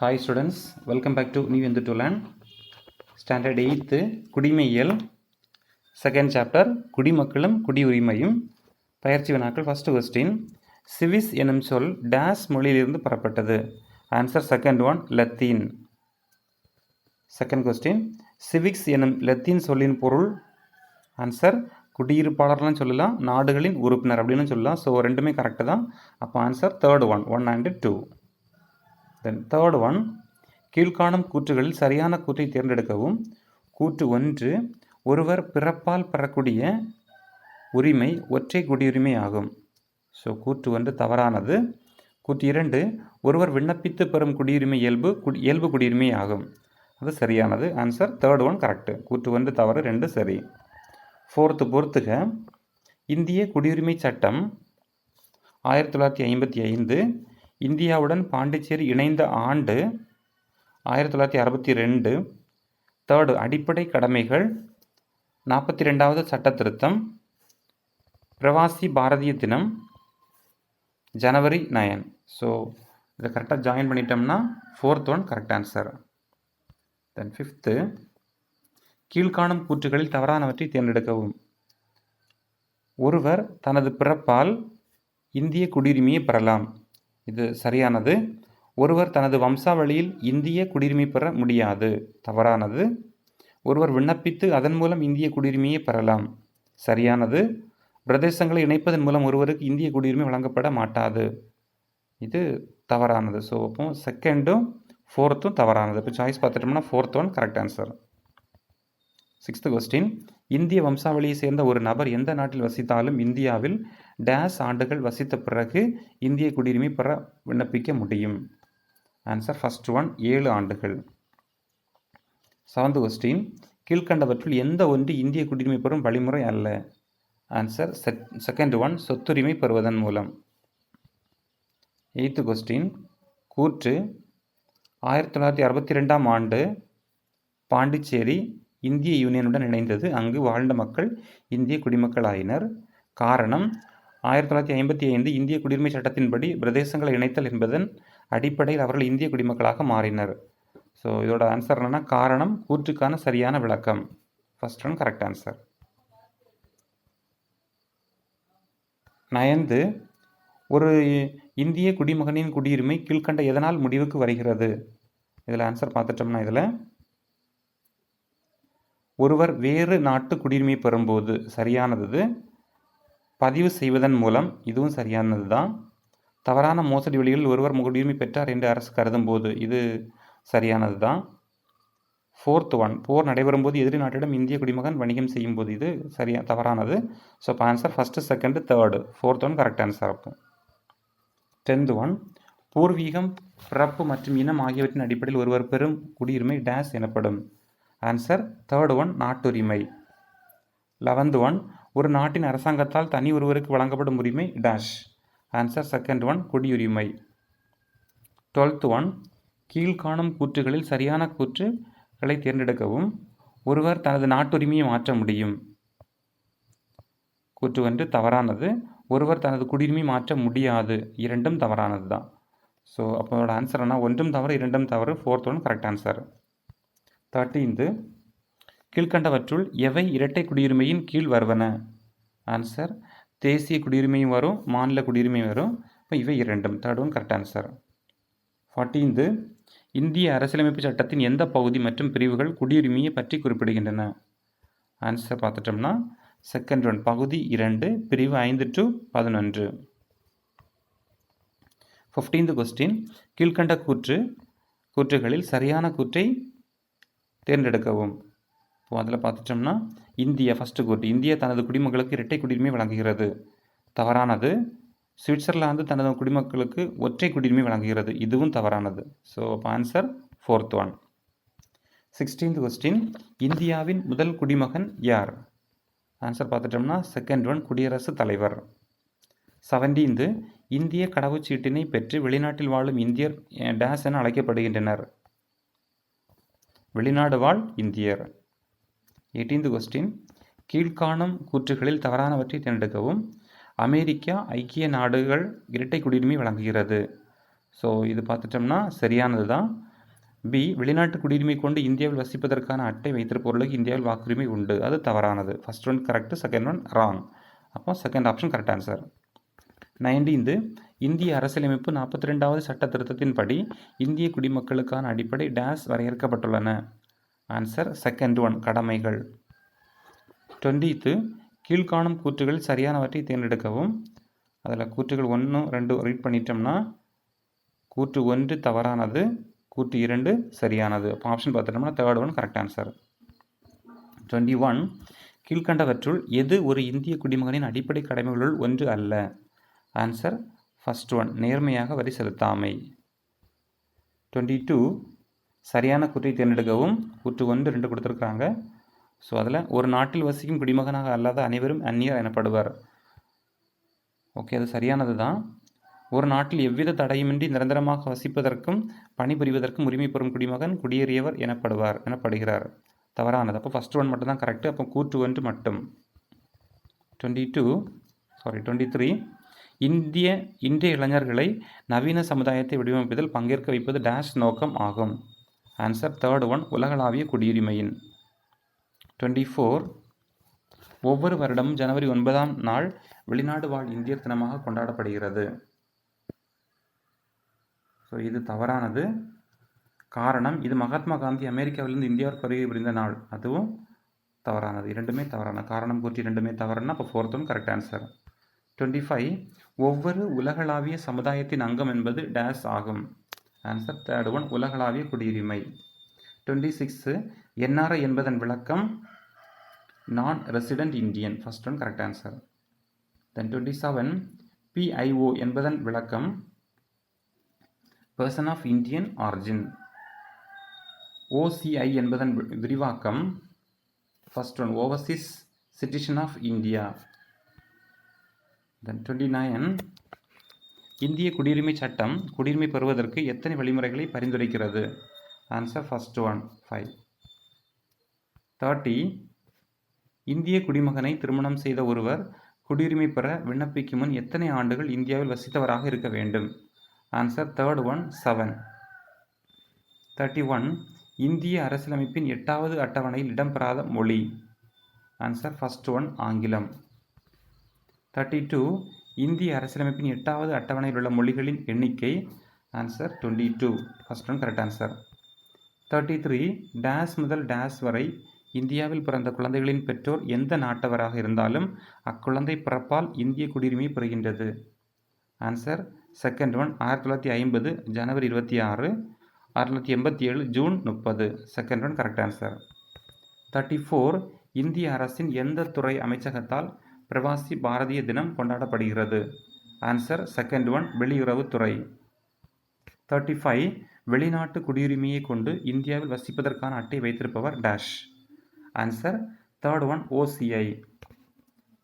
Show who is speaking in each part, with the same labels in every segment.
Speaker 1: Hi students, welcome back to New Endu to Learn. Standard 8th குடிமையியல் second chapter குடிமக்களும் குடியுரிமையும் பயிற்சி வினாக்கள். ஃபர்ஸ்ட் கொஸ்டின், சிவிஸ் எனும் சொல் டேஸ் மொழியிலிருந்து பெறப்பட்டது. Answer second one, Latin. Second question, civics எனும் லத்தீன் சொல்லின் பொருள். ஆன்சர் குடியிருப்பாளர்லாம் சொல்லலாம், நாடுகளின் உறுப்பினர் அப்படின்னு சொல்லலாம். ஸோ ரெண்டுமே கரெக்டு தான். அப்போ answer third one, 1 and 2. Then third one, கீழ்காணும் கூற்றுகளில் சரியான கூற்றை தேர்ந்தெடுக்கவும். கூற்று 1, ஒருவர் பிறப்பால் பெறக்கூடிய உரிமை ஒற்றை குடியுரிமை ஆகும். ஸோ கூற்று 1 தவறானது. கூற்று 2, ஒருவர் விண்ணப்பித்து பெறும் குடியுரிமை இயல்பு குடியுரிமை ஆகும். அது சரியானது. Answer third one correct. கூற்று 1 தவறு, 2 சரி. ஃபோர்த்து பொறுத்துக, இந்திய குடியுரிமை சட்டம் 1955, இந்தியாவுடன் பாண்டிச்சேரி இணைந்த ஆண்டு 1962. தேர்டு, அடிப்படை கடமைகள் 42வது சட்ட திருத்தம். பிரவாசி பாரதிய தினம் ஜனவரி 9. ஸோ இதை கரெக்டாக ஜாயின் பண்ணிட்டோம்னா ஃபோர்த் ஒன் கரெக்ட் ஆன்சர். தென் ஃபிஃப்த்து, கீழ்காணும் கூற்றுகளில் தவறானவற்றை தேர்ந்தெடுக்கவும். ஒருவர் தனது பிறப்பால் இந்திய குடியுரிமையை பெறலாம். இது சரியானது. ஒருவர் தனது வம்சாவளியில் இந்திய குடியுரிமை பெற முடியாது. தவறானது. ஒருவர் விண்ணப்பித்து அதன் மூலம் இந்திய குடியுரிமையை பெறலாம். சரியானது. பிரதேசங்களை இணைப்பதன் மூலம் ஒருவருக்கு இந்திய குடியுரிமை வழங்கப்பட மாட்டாது. இது தவறானது. ஸோ அப்போ செகண்டும் ஃபோர்த்தும் தவறானது. இப்போ சாய்ஸ் பார்த்துட்டோம்னா fourth one correct answer. Sixth question, இந்திய வம்சாவளியை சேர்ந்த ஒரு நபர் எந்த நாட்டில் வசித்தாலும் இந்தியாவில் டேஸ் ஆண்டுகள் வசித்த பிறகு இந்திய குடியுரிமை பெற விண்ணப்பிக்க முடியும். ஆன்சர் ஃபர்ஸ்ட் ஒன் 7 ஆண்டுகள். செவன்த் கொஸ்டின், கீழ்கண்டவற்றுள் எந்த ஒன்று இந்திய குடியுரிமை பெறும் வழிமுறை அல்ல. ஆன்சர் செகண்ட் ஒன், சொத்துரிமை பெறுவதன் மூலம். எய்த்து கொஸ்டின், கூற்று 1962ஆம் ஆண்டு பாண்டிச்சேரி இந்திய யூனியனுடன் இணைந்தது. அங்கு வாழ்ந்த மக்கள் இந்திய குடிமக்களாயினர். காரணம், 1955 இந்திய குடியுரிமை சட்டத்தின்படி பிரதேசங்களை இணைத்தல் என்பதன் அடிப்படையில் அவர்கள் இந்திய குடிமக்களாக மாறினர். ஸோ இதோட ஆன்சர் என்னன்னா காரணம் கூற்றுக்கான சரியான விளக்கம். First one correct answer. நயந்து, ஒரு இந்திய குடிமகனின் குடியுரிமை கீழ்கண்ட எதனால் முடிவுக்கு வருகிறது. இதில் ஆன்சர் பார்த்துட்டோம்னா, இதில் ஒருவர் வேறு நாட்டு குடியுரிமை பெறும்போது சரியானது. பதிவு செய்வதன் மூலம், இதுவும் சரியானது தான். தவறான மோசடி வழிகளில் ஒருவர் குடியுரிமை பெற்றார் என்று அரசு கருதும் போது, இது சரியானது தான். ஃபோர்த் ஒன், போர் நடைபெறும் போது எதிரி நாட்டிடம் இந்திய குடிமகன் வணிகம் செய்யும் போது, இது தவறானது. ஸோ இப்போ answer first second third, fourth one correct answer. அப்போ 10th ஒன், பூர்வீகம் பிறப்பு மற்றும் இனம் ஆகியவற்றின் அடிப்படையில் ஒருவர் பெறும் குடியுரிமை டேஸ் எனப்படும். ஆன்சர் தேர்ட் ஒன் நாட்டுரிமை. 11th ஒன், ஒரு நாட்டின் அரசாங்கத்தால் தனி ஒருவருக்கு வழங்கப்படும் உரிமை டேஷ். ஆன்சர் செகண்ட் ஒன் குடியுரிமை. 12th ஒன், கீழ்காணும் கூற்றுகளில் சரியான கூற்றுகளை தேர்ந்தெடுக்கவும். ஒருவர் தனது நாட்டுரிமையை மாற்ற முடியும். கூற்று 1 தவறானது. ஒருவர் தனது குடியுரிமை மாற்ற முடியாது. இரண்டும் தவறானது தான். ஸோ அப்போட ஆன்சர் என்ன, ஒன்றும் தவறு இரண்டும் தவறு, fourth one correct answer. 13th, கீழ்கண்டவற்றுள் எவை இரட்டை குடியுரிமையின் கீழ் வருவன. ஆன்சர் தேசிய குடியுரிமையும் வரும், மாநில குடியுரிமையும் வரும். இப்போ இவை இரண்டும், third one correct answer. 14th, இந்திய அரசியலமைப்பு சட்டத்தின் எந்த பகுதி மற்றும் பிரிவுகள் குடியுரிமையை பற்றி குறிப்பிடுகின்றன. ஆன்சர் பார்த்துட்டோம்னா செகண்ட் ஒன் பகுதி 2, பிரிவு 5 to 11. 15th கொஸ்டின், கீழ்கண்ட கூற்றுகளில் சரியான கூற்றை தேர்ந்தெடுக்கவும். இப்போ அதில் பார்த்துட்டோம்னா இந்தியா ஃபஸ்ட்டு கூற்று, இந்தியா தனது குடிமக்களுக்கு இரட்டை குடியுரிமை வழங்குகிறது. தவறானது. சுவிட்சர்லாந்து தனது குடிமக்களுக்கு ஒற்றை குடியுரிமை வழங்குகிறது. இதுவும் தவறானது. ஸோ அப்போ answer fourth one. 16th question, இந்தியாவின் முதல் குடிமகன் யார். ஆன்சர் பார்த்துட்டோம்னா செகண்ட் ஒன் குடியரசுத் தலைவர். 17th, இந்திய கடவுச்சீட்டினை பெற்று வெளிநாட்டில் வாழும் இந்தியர் டேஸ் என அழைக்கப்படுகின்றனர். வெளிநாடு வாழ் இந்தியர். 18th கொஸ்டின், கீழ்காணும் கூற்றுகளில் தவறானவற்றை தேர்ந்தெடுக்கவும். அமெரிக்கா ஐக்கிய நாடுகள் இரட்டை குடியுரிமை வழங்குகிறது. ஸோ இது பார்த்துட்டோம்னா சரியானது தான். பி வெளிநாட்டு குடியுரிமை கொண்டு இந்தியாவில் வசிப்பதற்கான அட்டை வைத்திருப்பவர்களுக்கு இந்தியாவில் வாக்குரிமை உண்டு. அது தவறானது. First one correct, second one wrong. அப்போ செகண்ட் ஆப்ஷன் கரெக்ட் ஆன்சர். 19 இந்திய அரசியலமைப்பு 42வது சட்ட திருத்தத்தின்படி இந்திய குடிமக்களுக்கான அடிப்படை டேஸ் வரையறுக்கப்பட்டுள்ளன. ஆன்சர் செகண்ட் ஒன் கடமைகள். 20 கீழ்காணும் கூற்றுகள் சரியானவற்றை தேர்ந்தெடுக்கவும். அதில் கூற்றுகள் 1, 2 ரீட் பண்ணிட்டோம்னா கூற்று 1 தவறானது, கூற்று 2 சரியானது. அப்போ ஆப்ஷன் பார்த்துட்டோம்னா தேர்ட் ஒன் கரெக்ட் ஆன்சர். 21 கீழ்கண்டவற்றுள் எது ஒரு இந்திய குடிமகனின் அடிப்படை கடமைகளுள் ஒன்று அல்ல. ஆன்சர் ஃபர்ஸ்ட் ஒன் நேர்மையாக வரி செலுத்தாமை. 22 சரியான கூற்றை தேர்ந்தெடுக்கவும். கூற்று 1, 2 கொடுத்துருக்காங்க. ஸோ அதில் ஒரு நாட்டில் வசிக்கும் குடிமகனாக அல்லாத அனைவரும் அந்நியர் எனப்படுவர். ஓகே, அது சரியானது தான். ஒரு நாட்டில் எவ்வித தடையுமின்றி நிரந்தரமாக வசிப்பதற்கும் பணிபுரிவதற்கும் உரிமை பெறும் குடிமகன் குடியேறியவர் எனப்படுகிறார். தவறானது. அப்போ ஃபர்ஸ்ட் ஒன் மட்டும் தான் கரெக்டு. அப்போ கூற்று 1 மட்டும். 23 இன்றைய இளைஞர்களை நவீன சமுதாயத்தை வடிவமைப்பதில் பங்கேற்க வைப்பது டேஷ் நோக்கம் ஆகும். ஆன்சர் தேர்ட் ஒன் உலகளாவிய குடியுரிமையின். 24 ஒவ்வொரு வருடமும் ஜனவரி 9ஆம் நாள் வெளிநாடு வாழ் இந்தியர் தினமாக கொண்டாடப்படுகிறது. ஸோ இது தவறானது. காரணம், இது மகாத்மா காந்தி அமெரிக்காவிலிருந்து இந்தியாவிற்கு வருகை புரிந்த நாள். அதுவும் தவறானது. இரண்டுமே தவறான. காரணம் கூற்றி இரண்டுமே தவறுனா அப்போ ஃபோர்த் ஒன் கரெக்ட் ஆன்சர். 25 ஒவ்வொரு உலகளாவிய சமுதாயத்தின் அங்கம் என்பது டேஸ் ஆகும். ஆன்சர் தேர்ட் ஒன் உலகளாவிய குடியுரிமை. 26 என்ஆர்ஐ என்பதன் விளக்கம் non resident Indian. First one correct answer. Then 27 PIO என்பதன் விளக்கம் person of Indian origin. OCI என்பதன் விரிவாக்கம் first one overseas citizen of India. Then 29 இந்திய குடியுரிமை சட்டம் குடியுரிமை பெறுவதற்கு எத்தனை வழிமுறைகளை பரிந்துரைக்கிறது. Answer first one 5. 30 இந்திய குடிமகனை திருமணம் செய்த ஒருவர் குடியுரிமை பெற விண்ணப்பிக்கும் முன் எத்தனை ஆண்டுகள் இந்தியாவில் வசித்தவராக இருக்க வேண்டும். Answer third one 7. 31 இந்திய அரசியலமைப்பின் 8வது அட்டவணையில் இடம்பெறாத மொழி. ஆன்சர் ஃபர்ஸ்ட் ஒன் ஆங்கிலம். 32 இந்திய அரசியலமைப்பின் 8வது அட்டவணையில் உள்ள மொழிகளின் எண்ணிக்கை. Answer 22. First one correct answer. 33 days முதல் டேஸ் வரை இந்தியாவில் பிறந்த குழந்தைகளின் பெற்றோர் எந்த நாட்டவராக இருந்தாலும் அக்குழந்தை பிறப்பால் இந்திய குடியுரிமை பெறுகின்றது. ஆன்சர் செகண்ட் ஒன் 1950 ஜனவரி 26, 1987 June 30. Second one correct answer. 34 இந்திய அரசின் எந்த துறை அமைச்சகத்தால் பிரவாசி பாரதிய தினம் கொண்டாடப்படுகிறது. ஆன்சர் செகண்ட் ஒன் வெளியுறவுத்துறை. 35 வெளிநாட்டு குடியுரிமையை கொண்டு இந்தியாவில் வசிப்பதற்கான அட்டை வைத்திருப்பவர் dash. Answer third one OCI.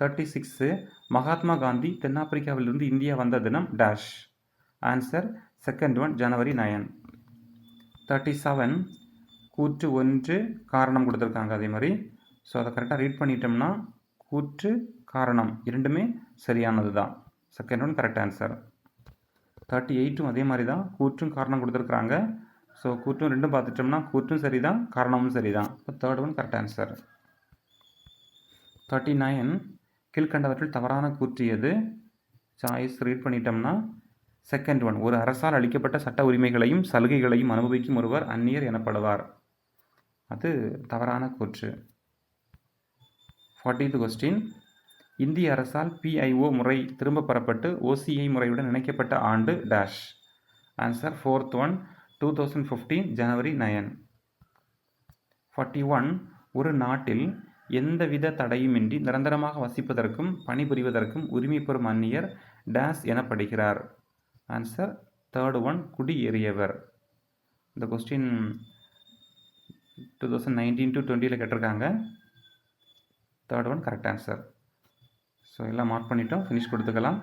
Speaker 1: 36 Mahatma Gandhi தென்னாப்பிரிக்காவிலிருந்து இந்தியா வந்த தினம் டேஷ். ஆன்சர் செகண்ட் ஒன் ஜனவரி 9. 37 கூற்று 1 காரணம் கொடுத்துருக்காங்க அதே மாதிரி. ஸோ அதை கரெக்டாக ரீட் பண்ணிட்டோம்னா கூற்று காரணம் இரண்டுமே சரியானது தான். Second one correct answer. 38 அதே மாதிரி தான், கூற்றும் காரணம் கொடுத்துருக்குறாங்க. ஸோ கூற்றும் ரெண்டும் பார்த்துட்டோம்னா கூற்றும் சரி தான், காரணமும் சரி தான். இப்போ தேர்ட் ஒன் கரெக்ட் ஆன்சர். 39 கீழ்கண்டவற்றில் தவறான கூற்று எது. சாய்ஸ் ரீட் பண்ணிட்டோம்னா செகண்ட் ஒன் ஒரு அரசால் அளிக்கப்பட்ட சட்ட உரிமைகளையும் சலுகைகளையும் அனுபவிக்கும் ஒருவர் அந்நியர் எனப்படுவார். அது தவறான கூற்று. 40th கொஸ்டின் இந்திய அரசால் பிஐஓ முறை திரும்ப பெறப்பட்டு ஓசிஐ முறையுடன் இணைக்கப்பட்ட ஆண்டு டேஷ். ஆன்சர் ஃபோர்த் ஒன் 2015 ஜனவரி 9. 41 ஒரு நாட்டில் எந்தவித தடையுமின்றி நிரந்தரமாக வசிப்பதற்கும் பணிபுரிவதற்கும் உரிமை பெறும் அந்நியர் டேஸ் எனப்படுகிறார். ஆன்சர் தேர்ட் ஒன் குடியேறியவர். இந்த கொஸ்டின் 2019 to 20 கேட்டிருக்காங்க. Third one correct answer. So எல்லாம் மார்க் பண்ணிட்டோம், ஃபினிஷ் கொடுத்துக்கலாம்.